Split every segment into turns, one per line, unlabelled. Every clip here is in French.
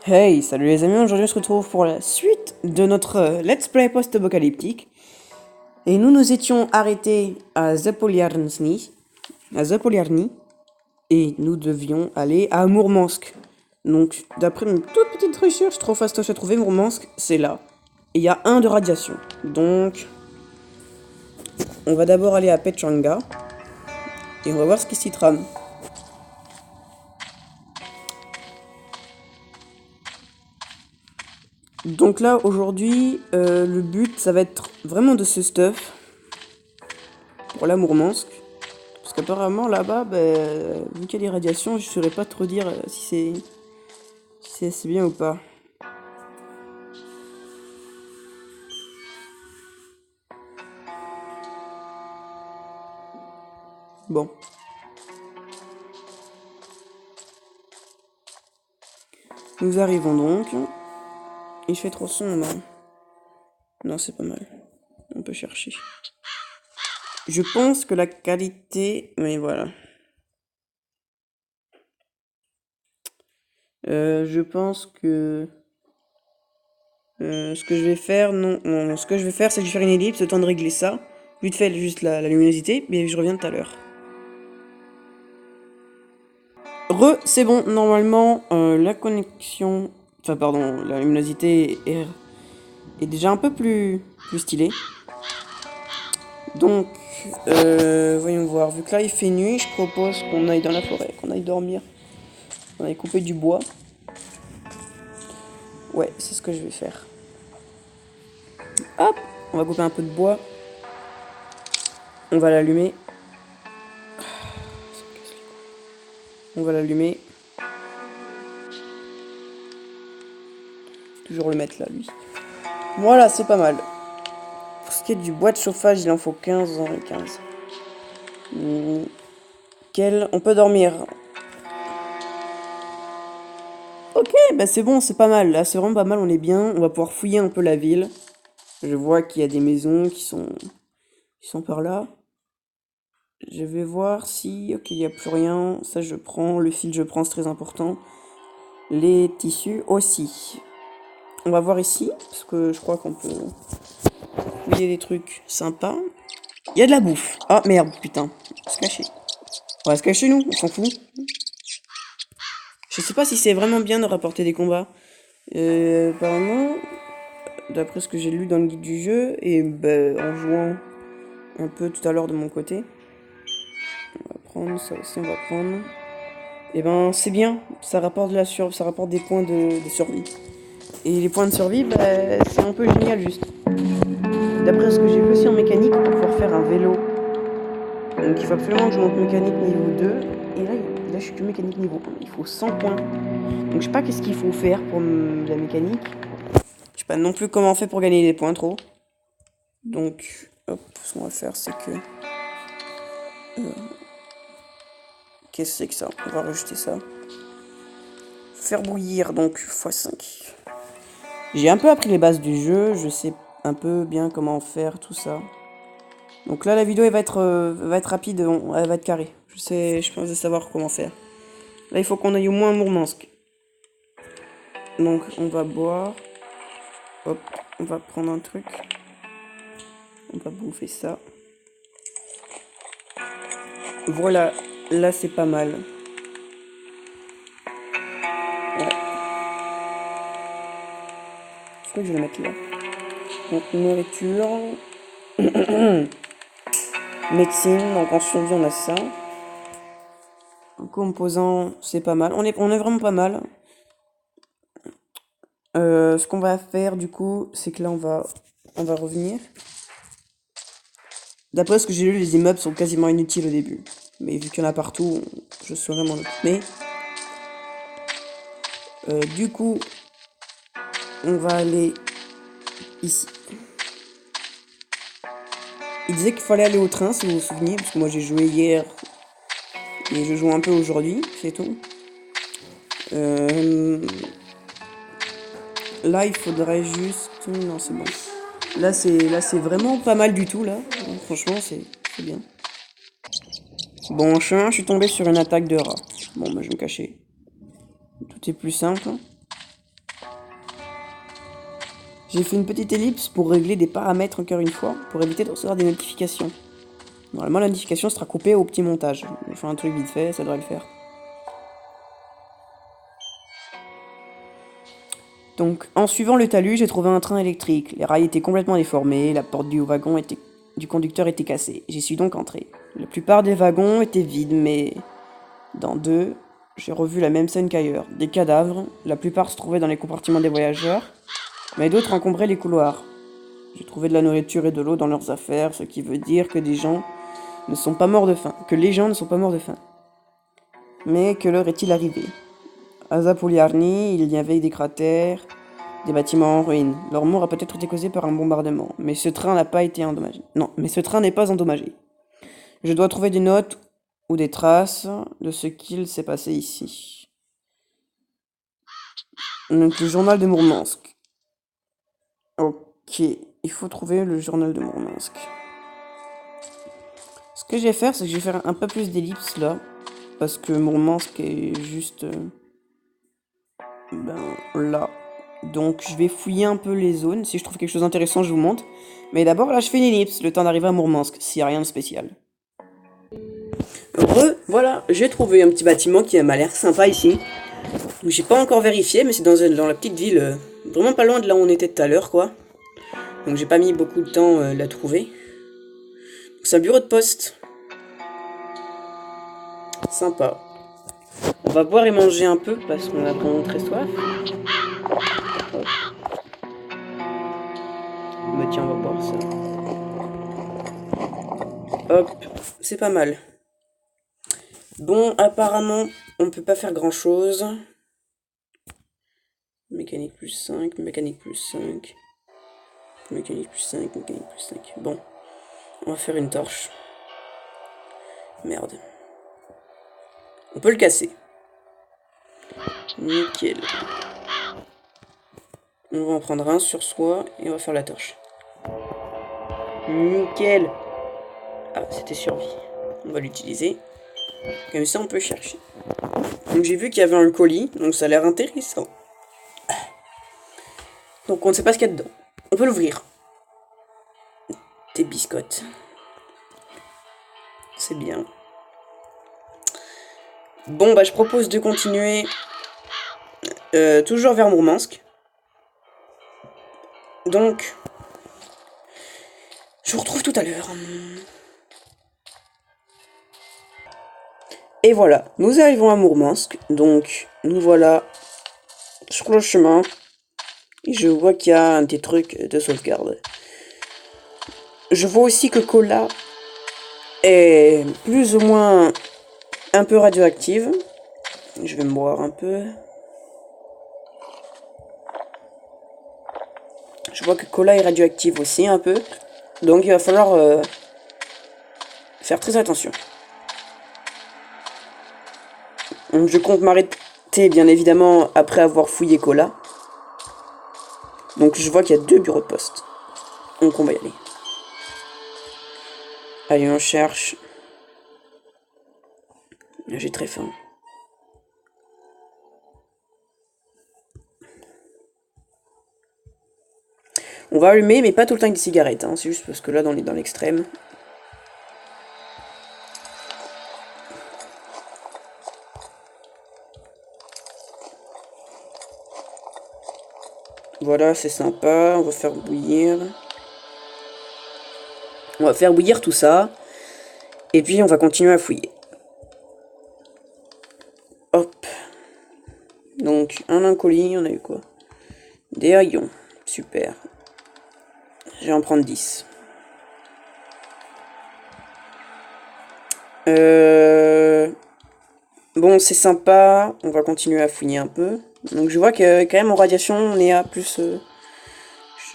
Hey, salut les amis, aujourd'hui on se retrouve pour la suite de notre Let's Play post-apocalyptique. Et nous nous étions arrêtés à Zapoliarny, et nous devions aller à Mourmansk. Donc, d'après une toute petite recherche, trop fastoche à trouver, Mourmansk, c'est là. Et il y a 1 de radiation. Donc, on va d'abord aller à Pechanga, et on va voir ce qui s'y trame. Donc là, aujourd'hui, le but, ça va être vraiment de ce stuff pour la Mourmansk. Parce qu'apparemment là-bas, vu qu'il y a des radiations, je saurais pas trop dire si c'est bien ou pas. Bon. Nous arrivons donc. Il fait trop sombre. Non, c'est pas mal. On peut chercher. Je pense que la qualité... Mais voilà. Je pense que... ce que je vais faire... Non, ce que je vais faire, c'est que je vais faire une ellipse, le temps de régler ça. Vite fait, juste la luminosité, mais je reviens tout à l'heure. C'est bon, normalement, la connexion... Enfin, pardon, la luminosité est déjà un peu plus stylée. Donc, voyons voir. Vu que là, il fait nuit, je propose qu'on aille dans la forêt, qu'on aille dormir. On aille couper du bois. Ouais, c'est ce que je vais faire. Hop, on va couper un peu de bois. On va l'allumer. On va l'allumer. Toujours le mettre là, lui. Voilà, c'est pas mal. Pour ce qui est du bois de chauffage, il en faut 15 ans et 15. Nickel. On peut dormir. Ok, bah c'est bon, c'est pas mal. Là, c'est vraiment pas mal, on est bien. On va pouvoir fouiller un peu la ville. Je vois qu'il y a des maisons qui sont par là. Je vais voir si... Ok, il n'y a plus rien. Ça, je prends. Le fil, je prends, c'est très important. Les tissus aussi. On va voir ici, parce que je crois qu'on peut fouiller des trucs sympas. Il y a de la bouffe. Ah, merde, putain. On va se cacher. On va se cacher, nous, on s'en fout. Je sais pas si c'est vraiment bien de rapporter des combats. Apparemment, d'après ce que j'ai lu dans le guide du jeu, et en jouant un peu tout à l'heure de mon côté, on va prendre ça aussi, on va prendre. Et c'est bien, ça rapporte de la survie, ça rapporte des points de survie. Et les points de survie, c'est un peu génial juste. D'après ce que j'ai vu aussi en mécanique, on va pouvoir faire un vélo. Donc il faut absolument que je monte mécanique niveau 2. Et là je suis que mécanique niveau 1. Il faut 100 points. Donc je sais pas qu'est-ce qu'il faut faire pour la mécanique. Je sais pas non plus comment on fait pour gagner des points trop. Donc, hop, ce qu'on va faire, c'est que... qu'est-ce que c'est que ça? On va rejeter ça. Faire bouillir, donc, x5. J'ai un peu appris les bases du jeu, je sais un peu bien comment faire tout ça. Donc là, la vidéo, elle va être rapide, elle va être carrée. Je pense de savoir comment faire. Là, il faut qu'on aille au moins à Mourmansk. Donc, on va boire. Hop, on va prendre un truc. On va bouffer ça. Voilà, là, c'est pas mal. Ouais. Je crois que je vais le mettre là. Donc, nourriture. Médecine, donc en survie, on a ça. En composant, c'est pas mal. On est vraiment pas mal. Ce qu'on va faire, du coup, c'est que là, on va revenir. D'après ce que j'ai lu, les immeubles sont quasiment inutiles au début. Mais vu qu'il y en a partout, je saurais m'en occuper. Du coup, on va aller ici. Il disait qu'il fallait aller au train, si vous vous souvenez, parce que moi j'ai joué hier et je joue un peu aujourd'hui, c'est tout. Là, il faudrait juste... Non, c'est bon. Là, c'est vraiment pas mal du tout, là. Franchement, c'est bien. Bon, en chemin, je suis tombé sur une attaque de rats. Bon, je vais me cacher. Tout est plus simple. J'ai fait une petite ellipse pour régler des paramètres encore une fois, pour éviter de recevoir des notifications. Normalement, la notification sera coupée au petit montage. Je fais un truc vite fait, ça devrait le faire. Donc, en suivant le talus, j'ai trouvé un train électrique. Les rails étaient complètement déformés, la porte du conducteur était cassée. J'y suis donc entré. La plupart des wagons étaient vides, mais dans deux, j'ai revu la même scène qu'ailleurs. Des cadavres, la plupart se trouvaient dans les compartiments des voyageurs, mais d'autres encombraient les couloirs. J'ai trouvé de la nourriture et de l'eau dans leurs affaires, ce qui veut dire que des gens ne sont pas morts de faim, que les gens ne sont pas morts de faim. Mais que leur est-il arrivé? À Zapuliarni, il y avait des cratères, des bâtiments en ruine. Leur mort a peut-être été causé par un bombardement, mais ce train n'a pas été endommagé. Non, mais ce train n'est pas endommagé. Je dois trouver des notes ou des traces de ce qu'il s'est passé ici. Donc le journal de Mourmansk. Ok, il faut trouver le journal de Mourmansk. Ce que je vais faire, c'est que je vais faire un peu plus d'ellipses là, parce que Mourmansk est juste là. Donc je vais fouiller un peu les zones. Si je trouve quelque chose d'intéressant, je vous montre. Mais d'abord, là, je fais une ellipse, le temps d'arriver à Mourmansk, s'il n'y a rien de spécial. Voilà, j'ai trouvé un petit bâtiment qui m'a l'air sympa ici. J'ai pas encore vérifié, mais c'est dans la petite ville, vraiment pas loin de là où on était tout à l'heure, quoi. Donc j'ai pas mis beaucoup de temps à la trouver. C'est un bureau de poste. Sympa. On va boire et manger un peu parce qu'on a vraiment très soif. Hop. Bah tiens, on va boire ça. Hop, c'est pas mal. Bon, apparemment, on peut pas faire grand chose. Mécanique plus 5, mécanique plus 5. Mécanique plus 5, mécanique plus 5. Bon, on va faire une torche. Merde. On peut le casser. Nickel. On va en prendre un sur soi et on va faire la torche. Nickel. Ah, c'était survie. On va l'utiliser. Comme ça, on peut chercher. Donc j'ai vu qu'il y avait un colis, donc ça a l'air intéressant. Donc on ne sait pas ce qu'il y a dedans. On peut l'ouvrir. Des biscottes. C'est bien. Bon, bah je propose de continuer toujours vers Mourmansk. Donc, je vous retrouve tout à l'heure. Et voilà, nous arrivons à Mourmansk. Donc, nous voilà sur le chemin. Et je vois qu'il y a un petit truc de sauvegarde. Je vois aussi que Kola est plus ou moins un peu radioactive. Je vais me boire un peu. Je vois que Kola est radioactive aussi un peu. Donc il va falloir faire très attention. Donc je compte m'arrêter bien évidemment après avoir fouillé Kola. Donc je vois qu'il y a 2 bureaux de poste. Donc on va y aller. Allez, on cherche. J'ai très faim. On va allumer, mais pas tout le temps avec des cigarettes. Hein. C'est juste parce que là, dans l'extrême. Voilà, c'est sympa. On va faire bouillir. On va faire bouillir tout ça. Et puis, on va continuer à fouiller. Hop. Donc, un colis, on a eu quoi? Des haillons. Super. Je vais en prendre 10. Bon, c'est sympa. On va continuer à fouiller un peu. Donc, je vois que quand même en radiation, on est à plus...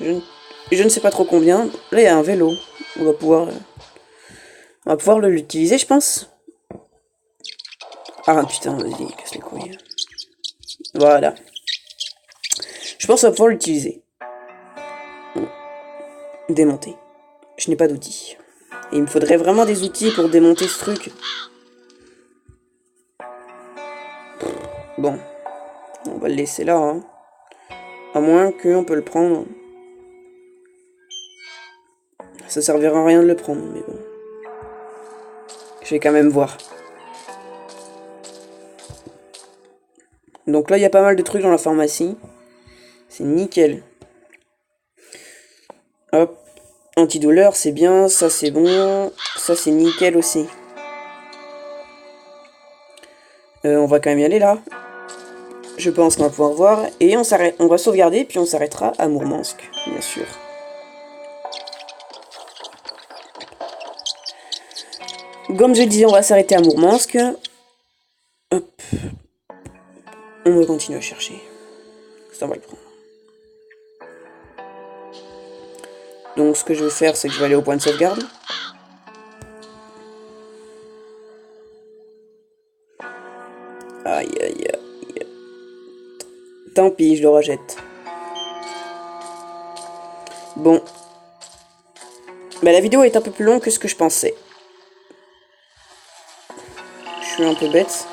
je ne sais pas trop combien. Là, il y a un vélo. On va pouvoir l'utiliser, je pense. Ah, putain, vas-y, casse les couilles. Voilà. Je pense qu'on va pouvoir l'utiliser. Démonter. Je n'ai pas d'outils. Et il me faudrait vraiment des outils pour démonter ce truc. Bon. On va le laisser là, hein. À moins qu'on peut le prendre Ça servira à rien de le prendre, mais bon. Je vais quand même voir. Donc là, il y a pas mal de trucs dans la pharmacie. C'est nickel. Hop. Antidouleur, c'est bien. Ça, c'est bon. Ça, c'est nickel aussi. On va quand même y aller, là. Je pense qu'on va pouvoir voir. Et on s'arrête. On va sauvegarder, puis on s'arrêtera à Mourmansk, bien sûr. Comme je disais, on va s'arrêter à Mourmansk. Hop. On va continuer à chercher. Ça, on va le prendre. Donc, ce que je vais faire, c'est que je vais aller au point de sauvegarde. Aïe, aïe, aïe. Tant pis, je le rejette. Bon. Bah, la vidéo est un peu plus longue que ce que je pensais. Je suis un peu bête.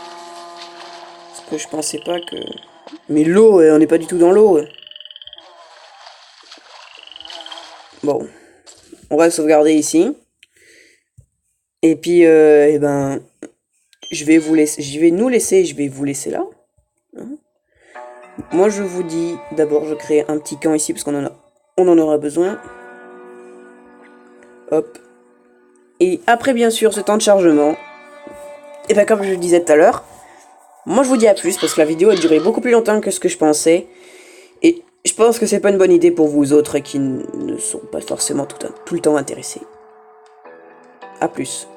Parce que je pensais pas que... Mais l'eau, on n'est pas du tout dans l'eau. Bon. On va sauvegarder ici. Et puis, eh ben... Je vais vous laisser... Je vais nous laisser, je vais vous laisser là. Hein. Moi, je vous dis... D'abord, je crée un petit camp ici, parce qu'on en aura besoin. Hop. Et après, bien sûr, ce temps de chargement... Et ben, comme je le disais tout à l'heure... Moi, je vous dis à plus, parce que la vidéo a duré beaucoup plus longtemps que ce que je pensais. Et je pense que c'est pas une bonne idée pour vous autres qui ne sont pas forcément tout le temps intéressés. A plus.